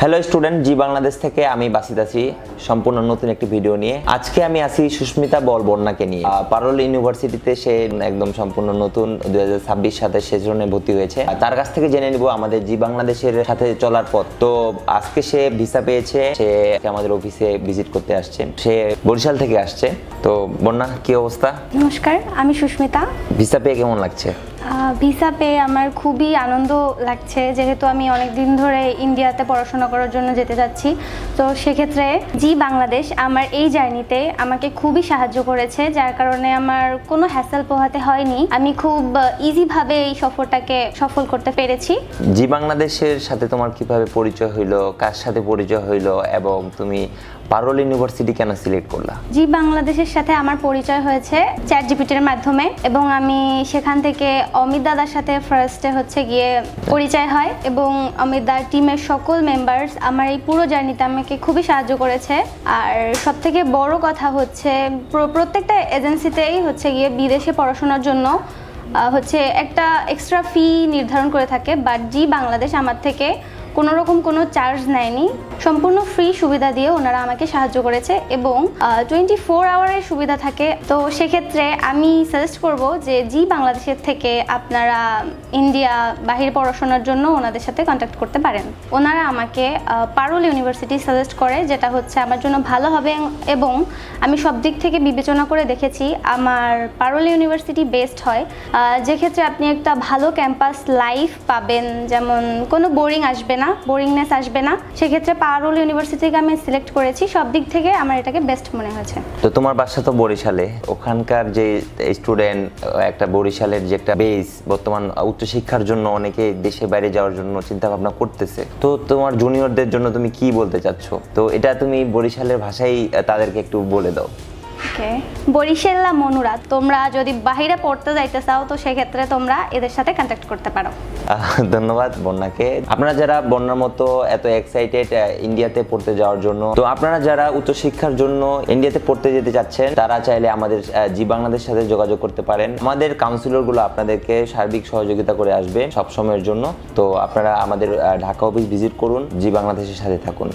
Hello student, জি বাংলাদেশ থেকে আমি বাসিত আছি সম্পূর্ণ নতুন একটি ভিডিও নিয়ে। আজকে আমি আছি সুস্মিতা বরবন্নাকে নিয়ে। পারুল ইউনিভার্সিটিতে সে একদম সম্পূর্ণ নতুন 2026 সালে সেশনে ভর্তি হয়েছে। তার কাছ থেকে জেনে নিব আমাদের জি বাংলাদেশের সাথে চলার পথ। তো আজকে সে ভিসা পেয়েছে, সে আমাদের অফিসে ভিজিট করতে আসছে। সে বরিশাল থেকে আসছে। তো বন্যা, কি অবস্থা? নমস্কার, আমি সুস্মিতা। ভিসা পেয়ে কেমন লাগছে? ভিসা পেয়ে আমার খুবই আনন্দ লাগছে, যেহেতু আমি অনেক দিন ধরে ইন্ডিয়াতে পড়াশোনা করার জন্য যেতে যাচ্ছি। তো সেক্ষেত্রে জি বাংলাদেশ আমার এই জার্নিতে আমাকে খুবই সাহায্য করেছে, যার কারণে আমার কোনো হ্যাসেল পোহাতে হয়নি। আমি খুব ইজিভাবে এই সফরটাকে সফল করতে পেরেছি। জি বাংলাদেশের সাথে তোমার কিভাবে পরিচয় হইলো, কার সাথে পরিচয় হইলো, এবং তুমি পারুল ইউনিভার্সিটি কেন সিলেক্ট করলা? জি বাংলাদেশের সাথে আমার পরিচয় হয়েছে চ্যাটজিপিটির মাধ্যমে, এবং আমি সেখান থেকে অমিত দাদার সাথে ফার্স্টে গিয়ে পরিচয় হয়, এবং অমিত দার টিমের সকল মেম্বার্স আমার এই পুরো জার্নিতে আমাকে খুবই সাহায্য করেছে। আর সব থেকে বড় কথা হচ্ছে প্রত্যেকটা এজেন্সিতেই গিয়ে বিদেশে পড়াশোনার জন্য একটা এক্সট্রা ফি নির্ধারণ করে থাকে, বাট জি বাংলাদেশ আমার থেকে কোনো রকম কোনো চার্জ নেয়নি, সম্পূর্ণ ফ্রি সুবিধা দিয়ে ওনারা আমাকে সাহায্য করেছে, এবং 24 আওয়ারের সুবিধা থাকে। তো সেক্ষেত্রে আমি সাজেস্ট করব যে জি বাংলাদেশের থেকে আপনারা ইন্ডিয়া বাহিরে পড়াশোনার জন্য ওনাদের সাথে কন্ট্যাক্ট করতে পারেন। ওনারা আমাকে পারুল ইউনিভার্সিটি সাজেস্ট করে, যেটা আমার জন্য ভালো হবে, এবং আমি সব দিক থেকে বিবেচনা করে দেখেছি আমার পারুল ইউনিভার্সিটি বেস্ট হয়, যে ক্ষেত্রে আপনি একটা ভালো ক্যাম্পাস লাইফ পাবেন, যেমন কোনো বোরিংনেস আসবে না। সেক্ষেত্রে পারুল ইউনিভার্সিটিকে আমি সিলেক্ট করেছি, সব দিক থেকে আমার এটাকে বেস্ট মনে হয়েছে। তো তোমার বাসা তো বরিশালে, ওখানকার যে স্টুডেন্ট, একটা বরিশালের যে একটা বেস, বর্তমান উচ্চশিক্ষার জন্য অনেকে দেশে বাইরে যাওয়ার জন্য চিন্তা ভাবনা করতেছে। তো তোমার জুনিয়রদের জন্য তুমি কি বলতে চাচ্ছ? তো এটা তুমি বরিশালের ভাষায় তাদেরকে একটু বলে দাও। বরিশাল্লা মনুরা, তোমরা যদি বাহিরে পড়তে যাইতে চাও তো সেক্ষেত্রে তোমরা এদের সাথে কন্ট্যাক্ট করতে পারো। ধন্যবাদ বন্যাকে। আপনারা যারা বন্যার মতো এত এক্সাইটেড ইন্ডিয়াতে পড়তে যাওয়ার জন্য, তো আপনারা যারা উচ্চশিক্ষার জন্য ইন্ডিয়াতে পড়তে যেতে চাচ্ছেন, তারা চাইলে আমাদের জি বাংলাদেশ সাথে যোগাযোগ করতে পারেন। আমাদের কাউন্সিলর গুলো আপনাদেরকে সার্বিক সহযোগিতা করে আসবে সব সময়ের জন্য। তো আপনারা আমাদের ঢাকা অফিস ভিজিট করুন, জি বাংলাদেশের সাথে থাকুন।